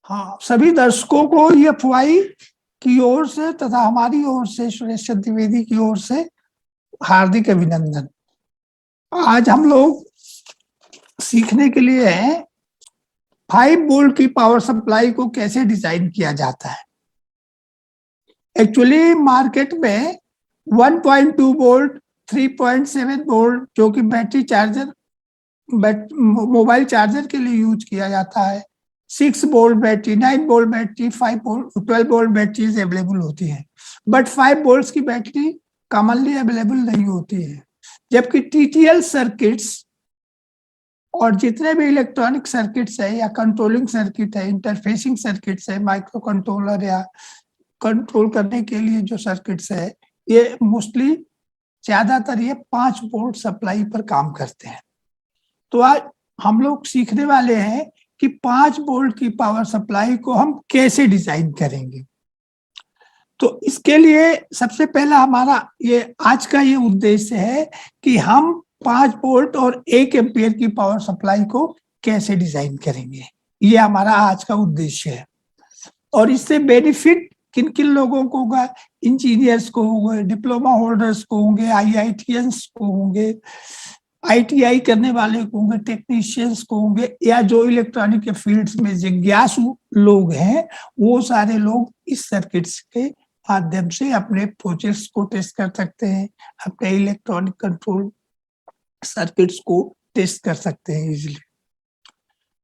हाँ, सभी दर्शकों को ये अफवाही की ओर से तथा हमारी ओर से, सुरेश द्विवेदी की ओर से हार्दिक अभिनंदन। आज हम लोग सीखने के लिए हैं 5 वोल्ट की पावर सप्लाई को कैसे डिजाइन किया जाता है। एक्चुअली मार्केट में 1.2 वोल्ट, 3.7 वोल्ट जो कि बैटरी चार्जर, मोबाइल चार्जर के लिए यूज किया जाता है, 6 volt battery, 9 volt battery, 5 volt, 12 volt batteries available होती है। बट 5 वोल्ट की बैटरी कॉमनली अवेलेबल नहीं होती है। जबकि टीटीएल सर्किट्स और जितने भी इलेक्ट्रॉनिक सर्किट्स है या कंट्रोलिंग सर्किट है, इंटरफेसिंग सर्किट्स है, माइक्रो कंट्रोलर या कंट्रोल करने के लिए जो सर्किट्स है, ये मोस्टली ज्यादातर ये 5 वोल्ट सप्लाई पर काम करते हैं। तो आज हम लोग सीखने वाले हैं कि 5 वोल्ट की पावर सप्लाई को हम कैसे डिजाइन करेंगे। तो इसके लिए सबसे पहला हमारा ये आज का ये उद्देश्य है कि हम 5 वोल्ट और 1 एम्पियर की पावर सप्लाई को कैसे डिजाइन करेंगे। ये हमारा आज का उद्देश्य है। और इससे बेनिफिट किन किन लोगों को होगा? इंजीनियर्स को होंगे, डिप्लोमा होल्डर्स को होंगे, आईआईटीएंस को होंगे, आईटीआई करने वाले को होंगे, टेक्नीशियंस को होंगे, या जो इलेक्ट्रॉनिक फील्ड्स में जिज्ञासु लोग हैं, वो सारे लोग इस सर्किट्स के माध्यम से अपने प्रोजेक्ट्स को टेस्ट कर सकते हैं, अपने इलेक्ट्रॉनिक कंट्रोल सर्किट्स को टेस्ट कर सकते हैं इजीली।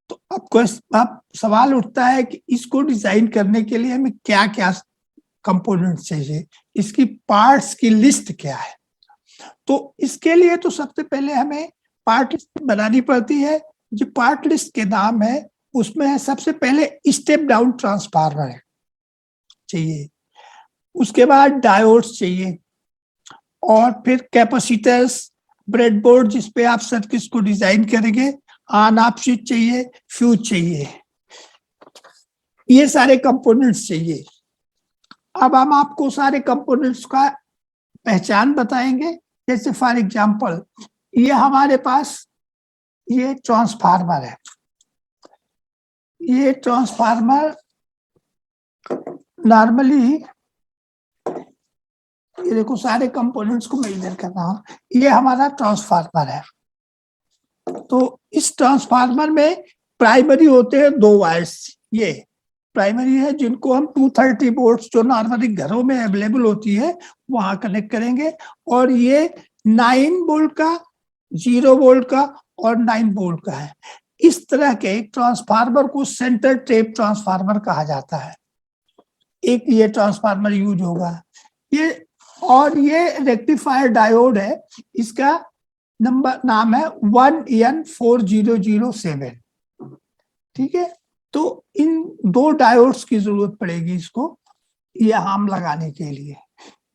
तो आपको आप सवाल उठता है कि इसको डिजाइन करने के लिए हमें क्या क्या कंपोनेंट चाहिए, इसकी पार्ट्स की लिस्ट क्या है। तो इसके लिए तो सबसे पहले हमें पार्ट लिस्ट बनानी पड़ती है। जो पार्ट लिस्ट के नाम है उसमें है सबसे पहले स्टेप डाउन ट्रांसफार्मर चाहिए, उसके बाद डायोड्स चाहिए, और फिर कैपेसिटर्स, ब्रेडबोर्ड जिसपे आप सर्किट्स को डिजाइन करेंगे, ऑन ऑफ स्विच चाहिए, फ्यूज चाहिए, ये सारे कंपोनेंट्स चाहिए। अब हम आपको सारे कंपोनेंट्स का पहचान बताएंगे। जैसे फॉर एग्जांपल ये हमारे पास ये ट्रांसफार्मर है। ये ट्रांसफार्मर नॉर्मली, ये देखो सारे कंपोनेंट्स को मैं इधर कर रहा हूं, ये हमारा ट्रांसफार्मर है। तो इस ट्रांसफार्मर में प्राइमरी होते हैं 2 वायर्स, ये प्राइमरी है जिनको हम 230 वोल्ट जो नॉर्मली घरों में अवेलेबल होती है वहां कनेक्ट करेंगे, और ये 9 वोल्ट का, 0 वोल्ट का और 9 वोल्ट का है। इस तरह के ट्रांसफार्मर को सेंटर टेप ट्रांसफार्मर कहा जाता है। एक ये ट्रांसफार्मर यूज होगा ये, और ये रेक्टिफायर डायोड है, इसका नंबर नाम है 1N4007। ठीक है, तो इन 2 डायोड्स की जरूरत पड़ेगी इसको ये हम लगाने के लिए।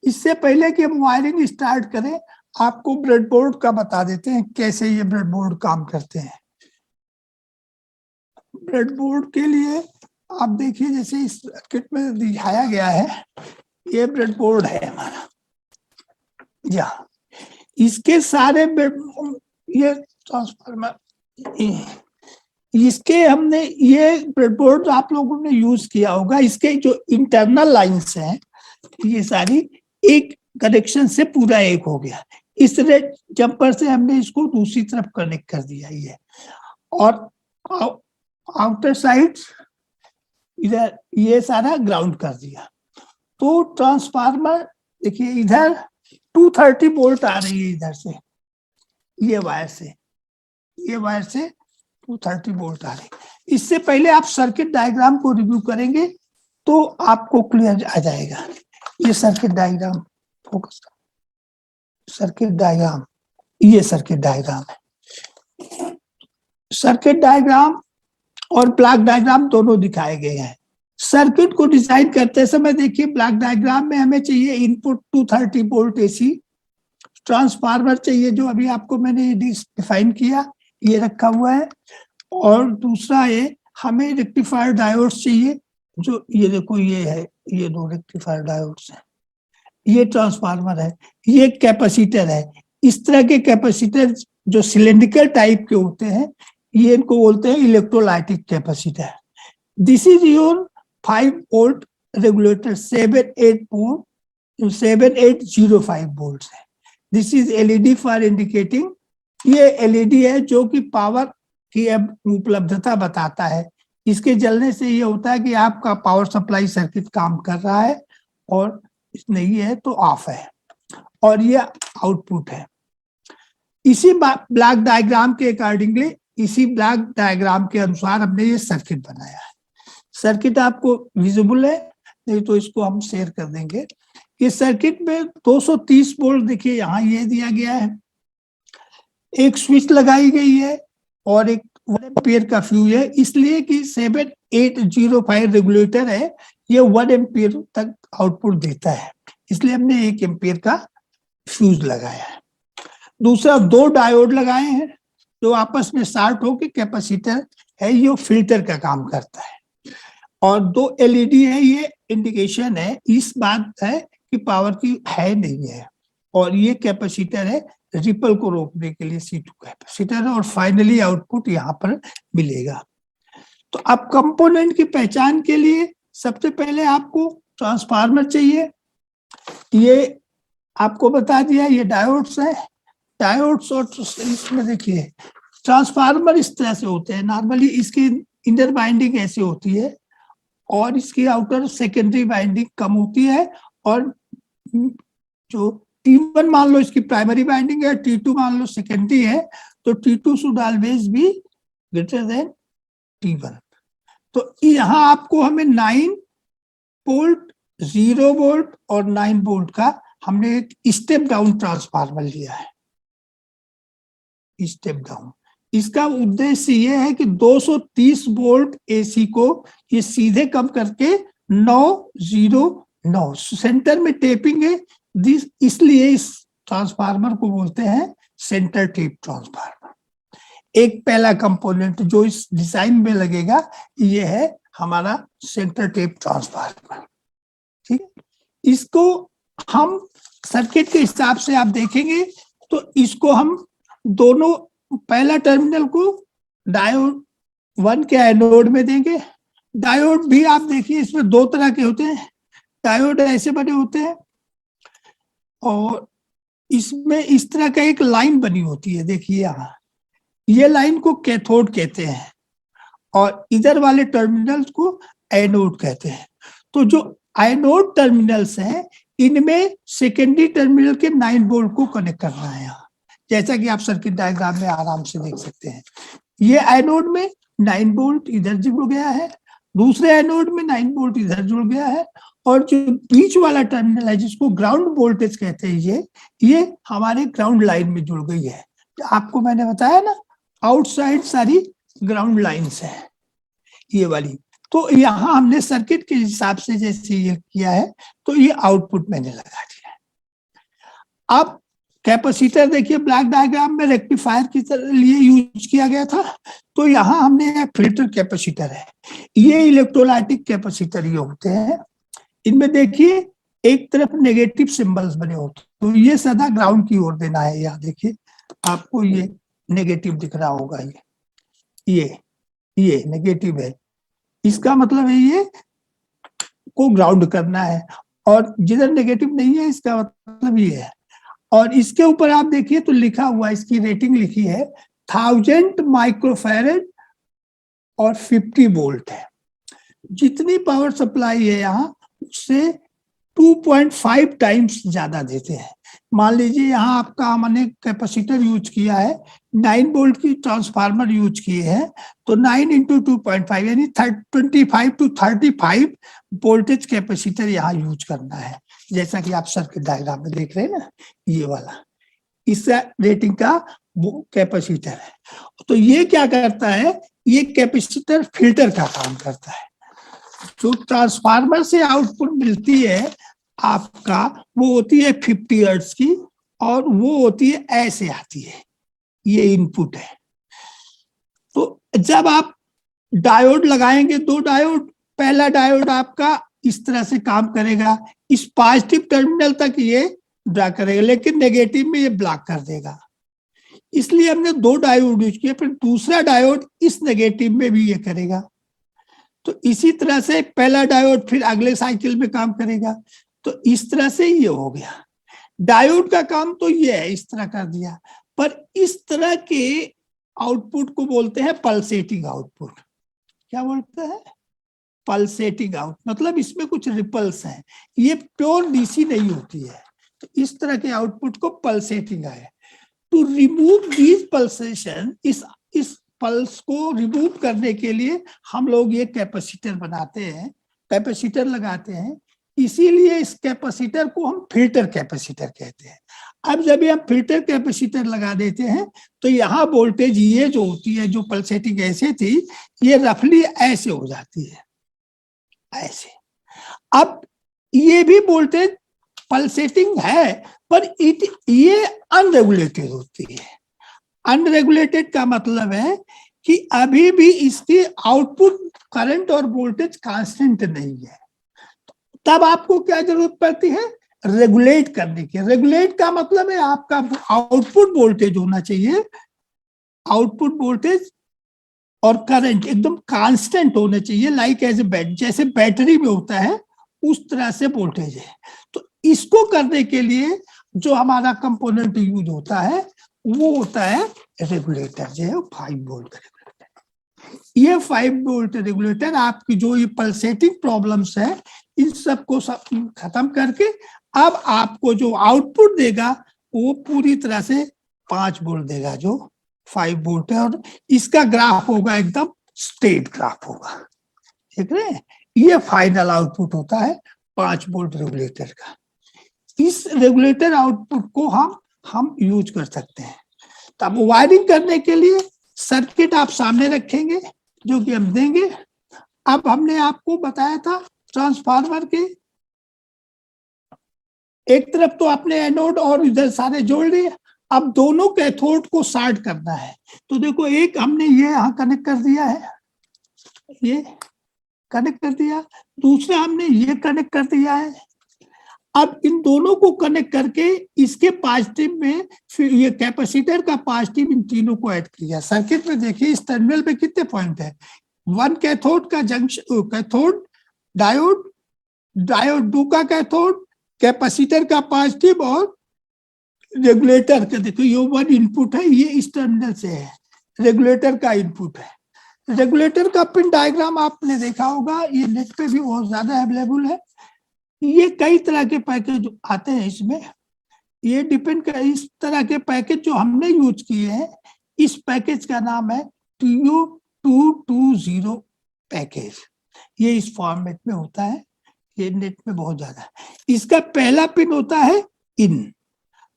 इससे पहले कि हम वायरिंग स्टार्ट करें, आपको ब्रेडबोर्ड का बता देते हैं कैसे ये ब्रेडबोर्ड काम करते हैं। ब्रेडबोर्ड के लिए आप देखिए, जैसे इस सर्किट में दिखाया गया है, ये ब्रेडबोर्ड है हमारा। या इसके सारे ये ट्रांसफार्मर, इसके हमने ये ब्रेडबोर्ड आप लोगों ने यूज किया होगा, इसके जो इंटरनल लाइंस हैं ये सारी एक कनेक्शन से पूरा एक हो गया। इस रेड जंपर से हमने इसको दूसरी तरफ कनेक्ट कर दिया ये, और आउटर साइड इधर ये सारा ग्राउंड कर दिया। तो ट्रांसफार्मर देखिए इधर 230 वोल्ट आ रही है, इधर से ये वायर से, ये वायर से 230 वोल्ट आ रही है। इससे पहले आप सर्किट डायग्राम को रिव्यू करेंगे तो आपको क्लियर आ जाएगा। ये circuit diagram, focus, circuit diagram, ये सर्किट डायग्राम है। सर्किट डायग्राम और ब्लॉक डायग्राम दोनों दिखाए गए हैं। सर्किट को डिजाइन करते समय देखिए ब्लॉक डायग्राम में हमें चाहिए इनपुट 230 वोल्ट एसी, ट्रांसफार्मर चाहिए जो अभी आपको मैंने डिफाइन किया, ये रखा हुआ है, और दूसरा है हमें रेक्टिफायर डायोड्स चाहिए, जो ये देखो ये है, ये 2 रेक्टिफायर डायोड्स हैं। ये ट्रांसफार्मर है, ये कैपेसिटर है। इस तरह के कैपेसिटर जो सिलेंड्रिकल टाइप के होते हैं, ये इनको बोलते हैं electrolytic capacitor. This is your 5 volt regulator 7805 volt है। This is LED for indicating, ये एलईडी है जो कि पावर की अब उपलब्धता बताता है। इसके जलने से ये होता है कि आपका पावर सप्लाई सर्किट काम कर रहा है और नहीं है तो ऑफ है, और ये आउटपुट है। इसी ब्लॉक डायग्राम के अकॉर्डिंगली, इसी ब्लॉक डायग्राम के अनुसार हमने ये सर्किट बनाया है। सर्किट आपको विजिबल है, नहीं तो इसको हम शेयर कर देंगे। इस सर्किट में 230 वोल्ट देखिए यहाँ ये दिया गया है, एक स्विच लगाई गई है और एक 1 एम्पियर का फ्यूज है, इसलिए कि 7805 रेगुलेटर है, ये 1 एम्पियर तक आउटपुट देता है, इसलिए हमने 1 एम्पियर का फ्यूज लगाया है। दूसरा 2 डायोड लगाए हैं जो आपस में शॉर्ट होकर कैपेसिटर है, ये फिल्टर का काम करता है। और 2 एलईडी है, ये इंडिकेशन है, इस बात है कि पावर की है नहीं है। और ये कैपेसिटर है रिपल को रोकने के लिए, C2 कैपेसिटर है। और फाइनली आउटपुट यहाँ पर मिलेगा। तो अब कंपोनेंट की पहचान के लिए सबसे पहले आपको ट्रांसफार्मर चाहिए। ये आपको बता दिया, ये डायोड्स है। डायोड्स और इसमें देखिए ट्रांसफार्मर इस तरह से होते हैं। नॉर्मली इसकी इनर बाइंडिंग ऐसे होती है और इसकी आउटर सेकेंडरी बाइंडिंग कम होती है, और जो T1 मान लो इसकी प्राइमरी बाइंडिंग है, T2 मान लो सेकेंडरी है, तो T2 should always be greater than T1। तो यहाँ आपको हमें 9 वोल्ट, 0 वोल्ट और 9 वोल्ट का हमने एक स्टेप डाउन ट्रांसफार्मर लिया है। स्टेप डाउन, इसका उद्देश्य ये है कि 230 वोल्ट एसी को ये सीधे कम करके 909 सेंटर में टेपिंग है, इसलिए इस ट्रांसफार्मर को बोलते हैं सेंटर टेप ट्रांसफार्मर। एक पहला कंपोनेंट जो इस डिजाइन में लगेगा ये है हमारा सेंटर टेप ट्रांसफार्मर। ठीक है, इसको हम सर्किट के हिसाब से आप देखेंगे तो इसको हम दोनों, पहला टर्मिनल को डायोड 1 के एनोड में देंगे। डायोड भी आप देखिए इसमें 2 तरह के होते हैं। डायोड ऐसे बने होते हैं और इसमें इस तरह का एक लाइन बनी होती है, देखिए यहाँ, ये लाइन को कैथोड कहते हैं और इधर वाले टर्मिनल्स को एनोड कहते हैं। तो जो एनोड टर्मिनल्स हैं इनमें सेकेंडरी टर्मिनल के 9 वोल्ट को कनेक्ट करना है यहाँ, जैसा कि आप सर्किट डायग्राम में आराम से देख सकते हैं। ये एनोड में 9 वोल्ट इधर जुड़ गया है, दूसरे एनोड में 9 वोल्ट इधर जुड़ गया है, और जो बीच वाला टर्मिनल है जिसको ग्राउंड वोल्टेज कहते हैं, ये हमारे ग्राउंड लाइन में जुड़ गई है। आपको मैंने बताया ना, आउटसाइड सारी ग्राउंड लाइन्स है ये वाली। तो यहाँ हमने सर्किट के हिसाब से जैसे ये किया है तो ये आउटपुट मैंने लगा दिया है। अब कैपेसिटर देखिए ब्लॉक डायग्राम में रेक्टिफायर की लिए यूज किया गया था, तो यहाँ हमने फिल्टर कैपेसिटर है। ये इलेक्ट्रोलाइटिक कैपेसिटर ये होते हैं, इनमें देखिए एक तरफ नेगेटिव सिंबल्स बने होते हैं, तो ये सदा ग्राउंड की ओर देना है। यहाँ देखिए आपको ये नेगेटिव दिख रहा होगा, ये नेगेटिव है, इसका मतलब है ये को ग्राउंड करना है, और जिधर नेगेटिव नहीं है इसका मतलब ये है। और इसके ऊपर आप देखिए तो लिखा हुआ, इसकी रेटिंग लिखी है 1000 माइक्रोफैरेड और 50 वोल्ट है। जितनी पावर सप्लाई है यहाँ उससे 2.5 टाइम्स ज्यादा देते हैं। मान लीजिए यहाँ आपका हमने कैपेसिटर यूज किया है, 9 वोल्ट की ट्रांसफार्मर यूज किए हैं, तो 9 इंटू 2.5 यानी 25 टू 35 वोल्टेज कैपेसिटर यहाँ यूज करना है, जैसा कि आप सर्किट डायग्राम में देख रहे हैं ना, ये वाला इस रेटिंग का वो कैपेसिटर है। तो ये क्या करता है, ये कैपेसिटर फिल्टर का काम करता है। जो ट्रांसफार्मर से आउटपुट मिलती है आपका, वो होती है 50 हर्ट्ज की, और वो होती है ऐसे आती है, ये इनपुट है। तो जब आप डायोड लगाएंगे, 2 डायोड, पहला डायोड आपका इस तरह से काम करेगा, इस पॉजिटिव टर्मिनल तक ये ड्रा करेगा, लेकिन नेगेटिव में ये ब्लॉक कर देगा, इसलिए हमने 2 डायोड यूज किए। फिर दूसरा डायोड इस नेगेटिव में भी ये करेगा, तो इसी तरह से पहला डायोड फिर अगले साइकिल में काम करेगा। तो इस तरह से ये हो गया। डायोड का काम तो ये है, इस तरह कर दिया। पर इस तरह के आउटपुट को बोलते हैं पल्सेटिंग आउटपुट। क्या बोलते हैं? पल्सेटिंग आउट, मतलब इसमें कुछ रिपल्स हैं, ये प्योर डीसी नहीं होती है। तो इस तरह के आउटपुट को पल्सेटिंग है। टू रिमूव दीज पल्सेशन, इस पल्स को रिमूव करने के लिए हम लोग ये कैपेसिटर बनाते हैं, कैपेसिटर लगाते हैं। इसीलिए इस कैपेसिटर को हम फिल्टर कैपेसिटर कहते हैं। अब जब ये हम फिल्टर कैपेसिटर लगा देते हैं तो यहाँ वोल्टेज ये जो होती है, जो पल्सेटिंग ऐसे थी, ये रफली ऐसे हो जाती है, ऐसे। अब ये भी वोल्टेज पल्सेटिंग है, पर ये अनरेगुलेटेड होती है। अनरेगुलेटेड का मतलब है कि अभी भी इसकी आउटपुट करंट और वोल्टेज कांस्टेंट नहीं है। तब आपको क्या जरूरत पड़ती है? रेगुलेट करने की। रेगुलेट का मतलब है आपका आउटपुट वोल्टेज होना चाहिए, आउटपुट वोल्टेज और करंट एकदम कांस्टेंट होना चाहिए, लाइक एज ए बैटरी, जैसे बैटरी में होता है उस तरह से वोल्टेज है। तो इसको करने के लिए जो हमारा कंपोनेंट यूज होता है वो होता है रेगुलेटर, जो है 5 वोल्ट रेगुलेटर। ये 5 वोल्ट रेगुलेटर आपकी जो ये पल्सेटिंग प्रॉब्लम्स है इन सबको सब खत्म करके अब आपको जो आउटपुट देगा वो पूरी तरह से 5 वोल्ट देगा, जो 5 वोल्ट है। और इसका ग्राफ होगा एकदम स्ट्रेट ग्राफ होगा, ठीक है। ये फाइनल आउटपुट होता है 5 वोल्ट रेगुलेटर का। इस रेगुलेटर आउटपुट को हम यूज कर सकते हैं। तो अब वायरिंग करने के लिए सर्किट आप सामने रखेंगे जो कि हम देंगे। अब हमने आपको बताया था ट्रांसफार्मर के एक तरफ तो आपने एनोड और इधर सारे जोड़ लिए। अब दोनों कैथोड को शार्ट करना है। तो देखो, एक हमने ये यहाँ कनेक्ट कर दिया है, ये कनेक्ट कर दिया, दूसरा हमने ये कनेक्ट कर दिया है। अब इन दोनों को कनेक्ट करके इसके पॉजिटिव में फिर ये कैपेसिटर का पॉजिटिव इन तीनों को ऐड किया। सर्किट में देखिए इस टर्मिनल पे कितने पॉइंट है? 1 कैथोड का जंक्शन, कैथोड डायोड, डायोड 2 का कैथोड, कैपेसिटर का पॉजिटिव और रेगुलेटर का। देखो ये 1 इनपुट है, ये इस टर्मिनल से है, रेगुलेटर का इनपुट है। रेगुलेटर का पिन डायग्राम आपने देखा होगा, ये नेट पे भी बहुत ज्यादा अवेलेबल है। ये कई तरह के पैकेज आते हैं इसमें, ये डिपेंड कर, इस तरह के पैकेज जो हमने यूज किए हैं, इस पैकेज का नाम है TU220 पैकेज। ये इस फॉर्मेट में होता है, ये नेट में बहुत ज्यादा है। इसका पहला पिन होता है इन,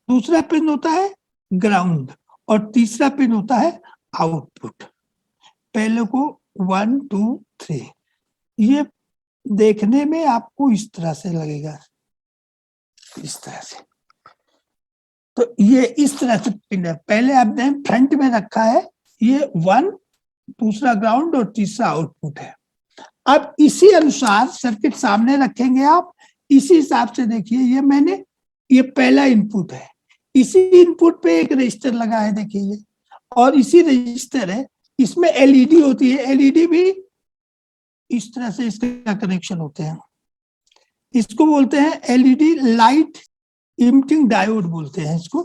दूसरा पिन होता है ग्राउंड और तीसरा पिन होता है आउटपुट। पहले को 1 2 3, ये देखने में आपको इस तरह से लगेगा, इस तरह से। तो ये इस तरह से पिन है, पहले आपने फ्रंट में रखा है, ये 1, दूसरा ग्राउंड और तीसरा आउटपुट है। अब इसी अनुसार सर्किट सामने रखेंगे आप, इसी हिसाब से देखिए, ये मैंने, ये पहला इनपुट है, इसी इनपुट पे एक रजिस्टर लगा है, देखिए ये, और इसी रजिस्टर है, इसमें एलईडी होती है, एलईडी भी इस तरह से इसका कनेक्शन होते हैं। इसको बोलते हैं एलईडी लाइट इमिटिंग डायोड बोलते हैं इसको।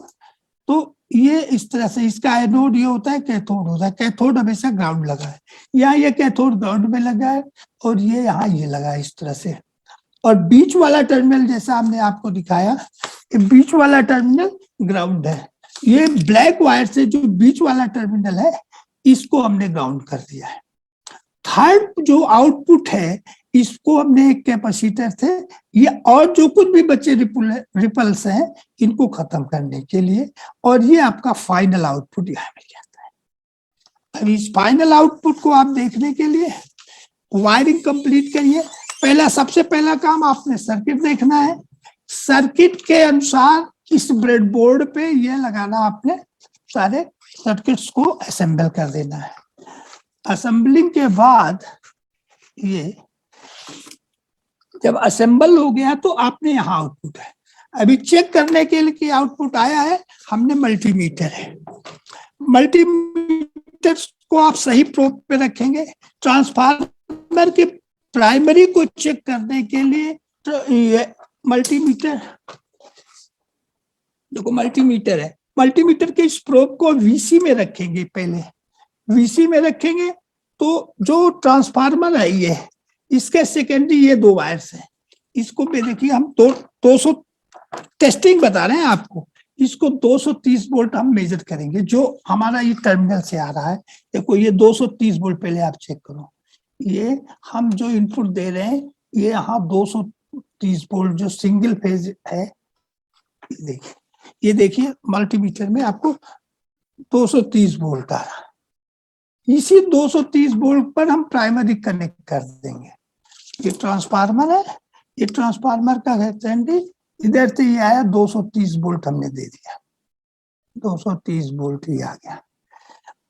तो ये इस तरह से, इसका एनोड ये होता है, कैथोड होता है। कैथोड हमेशा ग्राउंड लगा है, यहाँ ये कैथोड ग्राउंड में लगा है और ये यहाँ ये लगा है इस तरह से। और बीच वाला टर्मिनल जैसा हमने आपको दिखाया, ये बीच वाला टर्मिनल ग्राउंड है। ये ब्लैक वायर से जो बीच वाला टर्मिनल है इसको हमने ग्राउंड कर दिया है। थर्ड जो आउटपुट है इसको हमने एक कैपेसिटर थे, ये और जो कुछ भी बचे रिपल्स हैं इनको खत्म करने के लिए, और ये आपका फाइनल आउटपुट यहाँ मिल जाता है। अब इस फाइनल आउटपुट को आप देखने के लिए वायरिंग कंप्लीट करिए। पहला, सबसे पहला काम आपने सर्किट देखना है। सर्किट के अनुसार इस ब्रेडबोर्ड पे ये लगाना, आपने सारे सर्किट्स को असेंबल कर देना है। असेंबलिंग के बाद ये जब असेंबल हो गया तो आपने यहाँ आउटपुट है, अभी चेक करने के लिए कि आउटपुट आया है, हमने मल्टीमीटर है, मल्टीमीटर को आप सही प्रोब पे रखेंगे। ट्रांसफार्मर ट्रांसफार्मर के प्राइमरी को चेक करने के लिए तो ये मल्टीमीटर, देखो मल्टीमीटर है, मल्टीमीटर के इस प्रोब को वीसी में रखेंगे, पहले वीसी में रखेंगे तो जो ट्रांसफार्मर है ये, इसके सेकेंडरी ये दो वायर्स है, इसको भी देखिए हम 200 टेस्टिंग बता रहे हैं आपको, इसको 230 वोल्ट हम मेजर करेंगे जो हमारा ये टर्मिनल से आ रहा है। देखो ये 230 वोल्ट पहले आप चेक करो, ये हम जो इनपुट दे रहे हैं ये यहाँ 230 वोल्ट जो सिंगल फेज है, देखिए ये देखिए मल्टीमीटर में आपको 230 वोल्ट आ रहा है। इसी 230 वोल्ट पर हम प्राइमरी कनेक्ट कर देंगे। ये ट्रांसफार्मर है, ये ट्रांसफार्मर का सेकेंडरी इधर से ये आया 230 वोल्ट हमने दे दिया, 230 वोल्ट ही आ गया।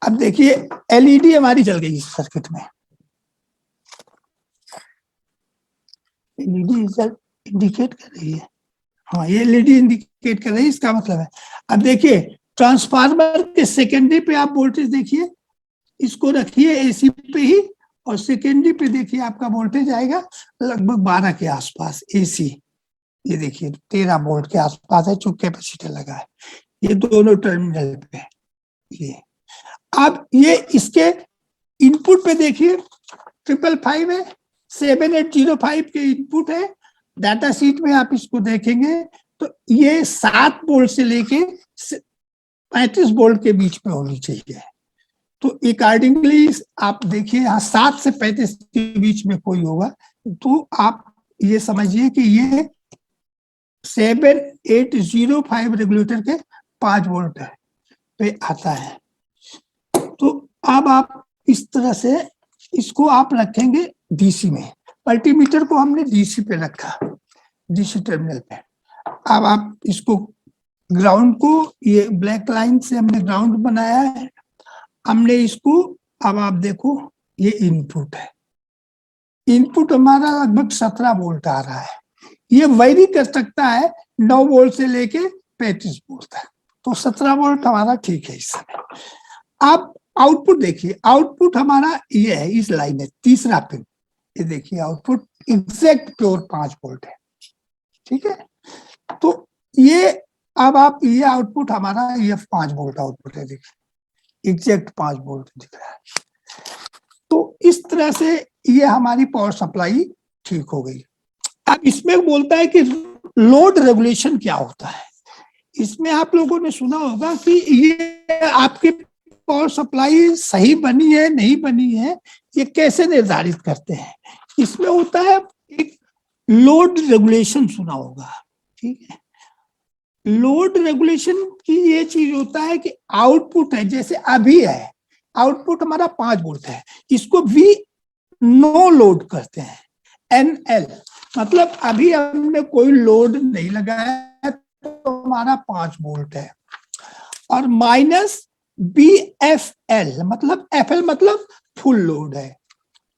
अब देखिए एलईडी हमारी जल गई इस सर्किट में, एलईडी इंडिकेट कर रही है, हाँ ये एलईडी इंडिकेट कर रही है, इसका मतलब है। अब देखिए ट्रांसफार्मर के सेकेंडरी पे आप वोल्टेज देखिए, इसको रखिए एसी पे ही, और सेकेंडरी पे देखिए आपका वोल्टेज आएगा लगभग 12 के आसपास एसी, ये देखिए 13 वोल्ट के आसपास है चूंकि कैपेसिटर लगा है, ये दोनों टर्मिनल पे ये। अब ये इसके इनपुट पे देखिए 555 है, 7805 के इनपुट है, डाटा शीट में आप इसको देखेंगे तो ये 7 वोल्ट से लेके 35 वोल्ट के बीच में होनी चाहिए। तो अकॉर्डिंगली आप देखिए यहाँ 7 से 35 के बीच में कोई होगा तो आप ये समझिए कि ये 7805 रेगुलेटर के 5 वोल्ट पे आता है। तो अब आप इस तरह से इसको आप रखेंगे डीसी में, मल्टीमीटर को हमने डीसी पे रखा, डीसी टर्मिनल पे। अब आप इसको ग्राउंड को, ये ब्लैक लाइन से हमने ग्राउंड बनाया है, हमने इसको, अब आप देखो ये इनपुट है, इनपुट हमारा लगभग 17 वोल्ट आ रहा है, ये वेरी कर सकता है 9 वोल्ट से लेके 35 वोल्ट तक, तो 17 वोल्ट हमारा ठीक है इस समय। अब आउटपुट देखिए, आउटपुट हमारा ये है, इस लाइन है, तीसरा पिन, ये देखिए आउटपुट एग्जैक्ट प्योर 5 वोल्ट है, ठीक है। तो ये अब आप ये आउटपुट हमारा ये 5 वोल्ट आउटपुट है, देखिए एग्जैक्ट 5 वोल्ट दिख रहा है। तो इस तरह से ये हमारी पावर सप्लाई ठीक हो गई। अब इसमें बोलता है कि लोड रेगुलेशन क्या होता है। इसमें आप लोगों ने सुना होगा कि ये आपके पावर सप्लाई सही बनी है नहीं बनी है, ये कैसे निर्धारित करते हैं। इसमें होता है एक लोड रेगुलेशन, सुना होगा, ठीक है। लोड रेगुलेशन की ये चीज होता है कि आउटपुट है, जैसे अभी है आउटपुट हमारा 5 वोल्ट है, इसको वी नो लोड करते हैं, NL मतलब अभी हमने कोई लोड नहीं लगाया तो हमारा 5 वोल्ट है, और माइनस BFL मतलब FL मतलब फुल लोड है।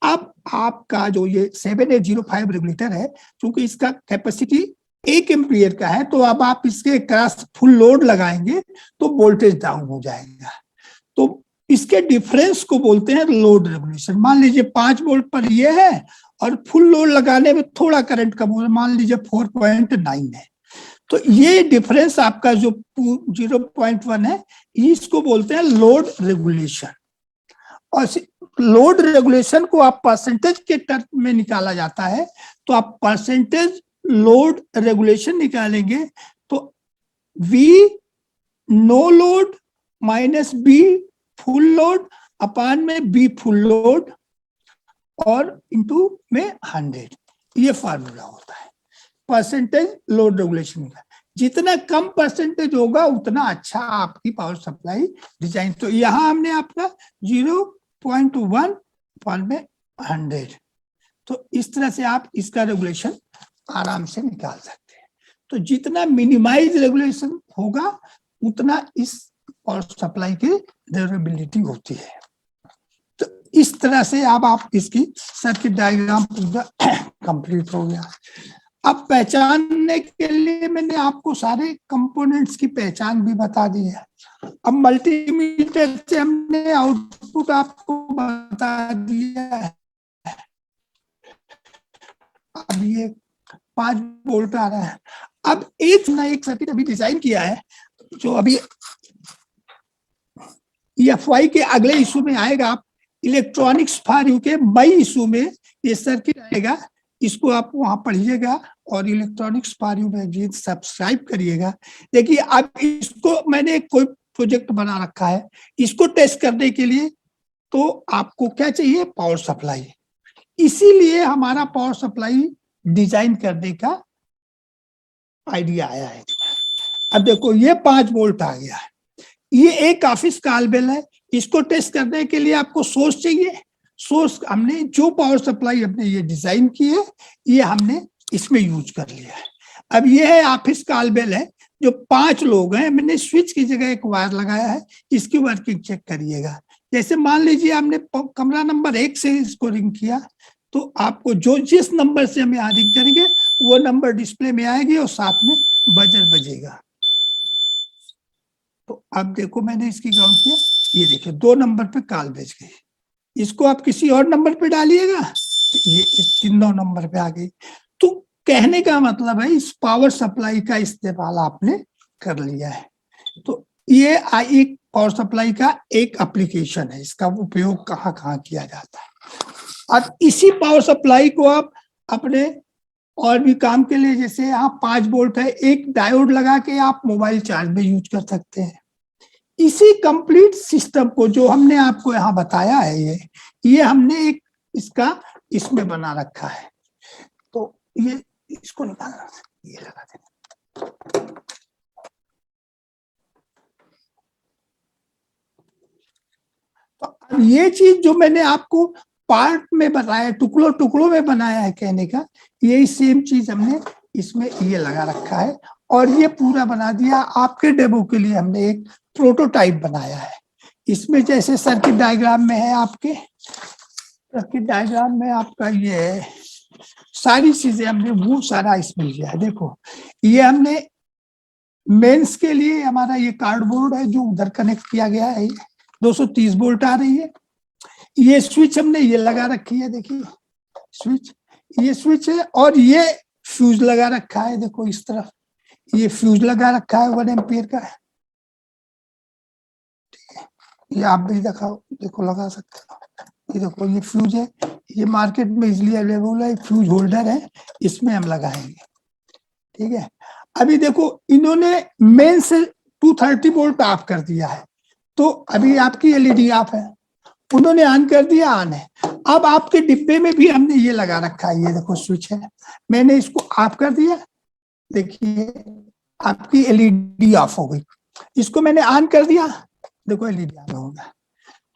अब आपका जो ये 7805 रेगुलेटर है, क्योंकि इसका कैपेसिटी 1 एम्पियर का है, तो अब आप इसके क्रॉस फुल लोड लगाएंगे तो वोल्टेज डाउन हो जाएगा। तो इसके डिफरेंस को बोलते हैं लोड रेगुलेशन। मान लीजिए 5 वोल्ट पर ये है और फुल लोड लगाने में थोड़ा करंट कम हो, मान लीजिए 4.9 है, तो ये डिफरेंस आपका जो 0.1 है, इसको बोलते हैं लोड रेगुलेशन। और लोड रेगुलेशन को आप परसेंटेज के टर्म में निकाला जाता है, तो आप परसेंटेज लोड रेगुलेशन निकालेंगे तो V no load minus B full load upon में B फुल लोड और इंटू में 100, ये फार्मूला होता है परसेंटेज लोड रेगुलेशन का। जितना कम परसेंटेज होगा उतना अच्छा आपकी पावर सप्लाई डिजाइन। तो यहाँ हमने आपका 0.1 में 100, तो इस तरह से आप इसका रेगुलेशन आराम से निकाल सकते हैं। तो जितना मिनिमाइज रेगुलेशन होगा उतना इस पावर सप्लाई की ड्यूरेबिलिटी होती है। तो इस तरह से अब आप इसकी सर्किट डायग्राम पूरा कंप्लीट हो गया। अब पहचानने के लिए मैंने आपको सारे कंपोनेंट्स की पहचान भी बता दी है। अब मल्टीमीटर से हमने आउटपुट आपको बता दिया है, अभी ये 5 वोल्ट आ रहा है। अब एक सर्किट अभी डिजाइन किया है जो अभी EFI के अगले इशू में आएगा। आप इलेक्ट्रॉनिक्स फॉर यू के मई इशू में ये सर्किट आएगा, इसको आप वहां पढ़िएगा और electronics for you magazine subscribe करिएगा। देखिए अब इसको मैंने कोई प्रोजेक्ट बना रखा है, इसको टेस्ट करने के लिए तो आपको क्या चाहिए, पावर सप्लाई। इसीलिए हमारा पावर सप्लाई डिजाइन करने का आइडिया आया है। अब देखो ये 5 वोल्ट आ गया है, ये एक ऑफिस कॉल बेल है। इसको टेस्ट करने के लिए आपको सोर्स चाहिए। सोर्स हमने जो पावर सप्लाई हमने ये डिजाइन की है, ये हमने इसमें यूज कर लिया है। अब ये है ऑफिस कॉल बेल है, जो 5 लोग हैं, मैंने स्विच की जगह एक वायर लगाया है। इसकी वर्किंग चेक करिएगा। जैसे मान लीजिए आपने कमरा नंबर 1 से इसको रिंग किया, तो आपको जो जिस नंबर से हम यहाँ रिंग करेंगे वो नंबर डिस्प्ले में आएगी और साथ में बजर बजेगा। तो अब देखो मैंने इसकी काउंट किया, ये देखिए 2 नंबर पे कॉल भेज गई। इसको आप किसी और नंबर पे डालिएगा तो ये 3 नंबर पे आ गई। तो कहने का मतलब है इस पावर सप्लाई का इस्तेमाल आपने कर लिया है। तो ये एक पावर सप्लाई का एक एप्लीकेशन है, इसका उपयोग कहाँ कहाँ किया जाता है। अब इसी पावर सप्लाई को आप अपने और भी काम के लिए, जैसे यहाँ 5 वोल्ट है, एक डायोड लगा के आप मोबाइल चार्ज में यूज कर सकते हैं। इसी कंप्लीट सिस्टम को जो हमने आपको यहाँ बताया है, ये हमने एक इसका इसमें बना रखा है। तो ये इसको निकालना, ये लगा देना। तो अब ये चीज जो मैंने आपको पार्ट में बताया, टुकड़ों टुकड़ों में बनाया है, कहने का यही सेम चीज हमने इसमें ये लगा रखा है और ये पूरा बना दिया। आपके डेमो के लिए हमने एक प्रोटोटाइप बनाया है। इसमें जैसे सर्किट डायग्राम में है, आपके सर्किट डायग्राम में आपका ये है, सारी चीजें हमने वो सारा इसमें लिया है। देखो ये हमने मेंस के लिए हमारा ये कार्डबोर्ड है जो उधर कनेक्ट किया गया है, 230 वोल्ट आ रही है। ये स्विच हमने ये लगा रखी है, देखिए स्विच, ये स्विच है और ये फ्यूज लगा रखा है। देखो इस तरफ ये फ्यूज लगा रखा है 1 एम्पियर का। ये आप भी दिखाओ, देखो लगा सकते हो। ये देखो ये फ्यूज है, ये मार्केट में इजीली अवेलेबल है, फ्यूज होल्डर है, इसमें हम लगाएंगे। ठीक है, अभी देखो इन्होंने मेन से 230 वोल्ट ऑफ कर दिया है, तो अभी आपकी एलईडी ऑफ है। उन्होंने ऑन कर दिया, ऑन है। अब आपके डिब्बे में भी हमने ये लगा रखा है, ये देखो स्विच है, मैंने इसको ऑफ कर दिया, देखिए आपकी एलईडी ऑफ हो गई। इसको मैंने ऑन कर दिया, देखो एलईडी ऑन हो गया।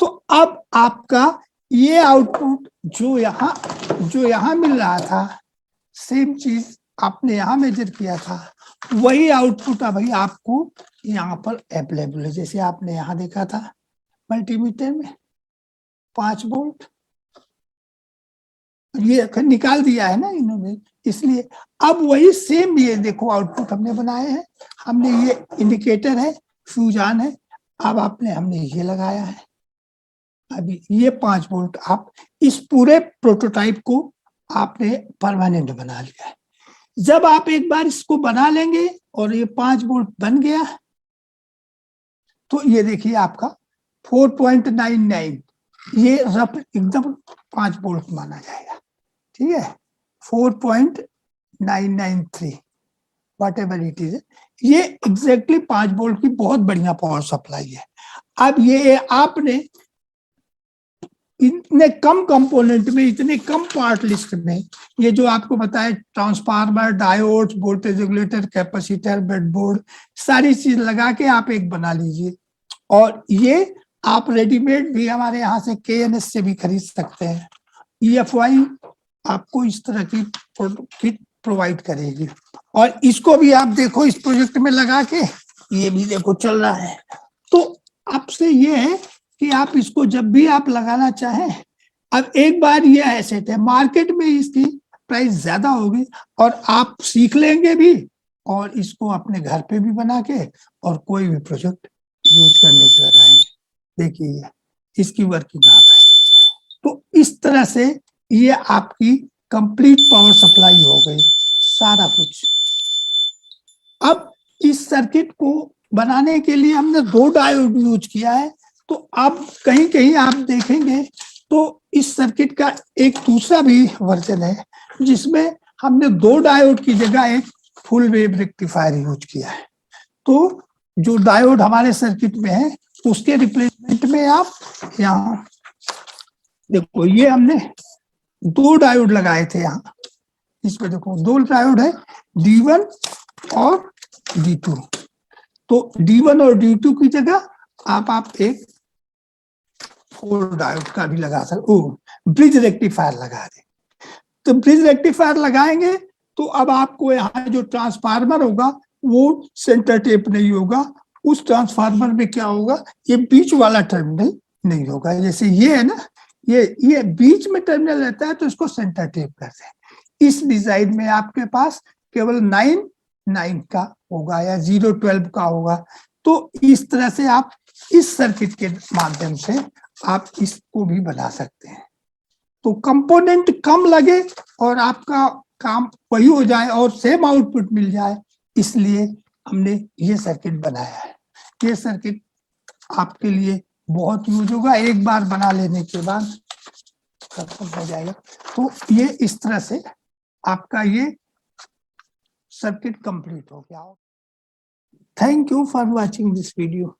तो अब आपका ये आउटपुट जो यहाँ मिल रहा था, सेम चीज आपने यहाँ मेजर किया था, वही आउटपुट अभी आपको यहाँ पर अवेलेबल है। जैसे आपने यहाँ देखा था मल्टीमीटर में 5 वोल्ट, ये निकाल दिया है ना इन्होंने, इसलिए अब वही सेम ये देखो आउटपुट हमने बनाए हैं। हमने ये इंडिकेटर है, फ्यूज ऑन है। अब हमने ये लगाया है, अभी ये 5 वोल्ट। आप इस पूरे प्रोटोटाइप को आपने परमानेंट बना लिया है। जब आप एक बार इसको बना लेंगे और ये 5 वोल्ट बन गया, तो ये देखिए आपका 4.99, ये रफ एकदम 5 वोल्ट माना जाएगा। ठीक है, 4.993 वॉट एवर इट इज, ये एग्जैक्टली 5 वोल्ट की बहुत बढ़िया पावर सप्लाई है। अब ये आपने इतने कम कंपोनेंट में, इतने कम पार्ट लिस्ट में, ये जो आपको बताया transformer, diode, voltage regulator, capacitor, breadboard, सारी चीज लगा के आप एक बना लीजिए। और ये आप रेडीमेड भी हमारे यहाँ से KNS से भी खरीद सकते हैं। EFI आपको इस तरह की किट प्रोवाइड करेगी। और इसको भी आप देखो इस प्रोजेक्ट में लगा के, ये भी देखो चल रहा है। तो आपसे ये है कि आप इसको जब भी आप लगाना चाहें, अब एक बार ये एसेट है, मार्केट में इसकी प्राइस ज्यादा होगी और आप सीख लेंगे भी और इसको अपने घर पे भी बना के और कोई भी प्रोजेक्ट यूज करने के लगाएंगे। देखिए इसकी वर्किंग आप है। तो इस तरह से ये आपकी कंप्लीट पावर सप्लाई हो गई, सारा कुछ। अब इस सर्किट को बनाने के लिए हमने 2 डायोड यूज किया है। तो अब कहीं कहीं आप देखेंगे तो इस सर्किट का एक दूसरा भी वर्जन है जिसमें हमने 2 डायोड की जगह एक फुल वेव रेक्टिफायर यूज किया है। तो जो डायोड हमारे सर्किट में है उसके रिप्लेसमेंट में आप यहाँ देखो, ये हमने 2 डायोड लगाए थे यहाँ। इसमें देखो 2 डायोड है, D1 और D2। तो D1 और D2 की जगह आप एक 4 डायोड का भी लगा सकते, ब्रिज रेक्टिफायर लगा दे। तो ब्रिज रेक्टिफायर लगाएंगे तो अब आपको यहाँ जो ट्रांसफार्मर होगा वो सेंटर टेप नहीं होगा। उस ट्रांसफार्मर में क्या होगा, ये बीच वाला टर्मिनल नहीं होगा। जैसे ये है ना, ये बीच में टर्मिनल रहता है तो इसको सेंटर टेप करते हैं। इस डिजाइन में आपके पास केवल 9 का होगा या 012 का होगा। तो इस तरह से आप इस सर्किट के माध्यम से आप इसको भी बना सकते हैं। तो कंपोनेंट कम लगे और आपका काम वही हो जाए और सेम आउटपुट मिल जाए, इसलिए हमने ये सर्किट बनाया है। ये सर्किट आपके लिए बहुत यूज होगा, एक बार बना लेने के बाद खत्म हो जाएगा। तो ये इस तरह से आपका ये सर्किट कंप्लीट हो गया। Thank you for watching this video.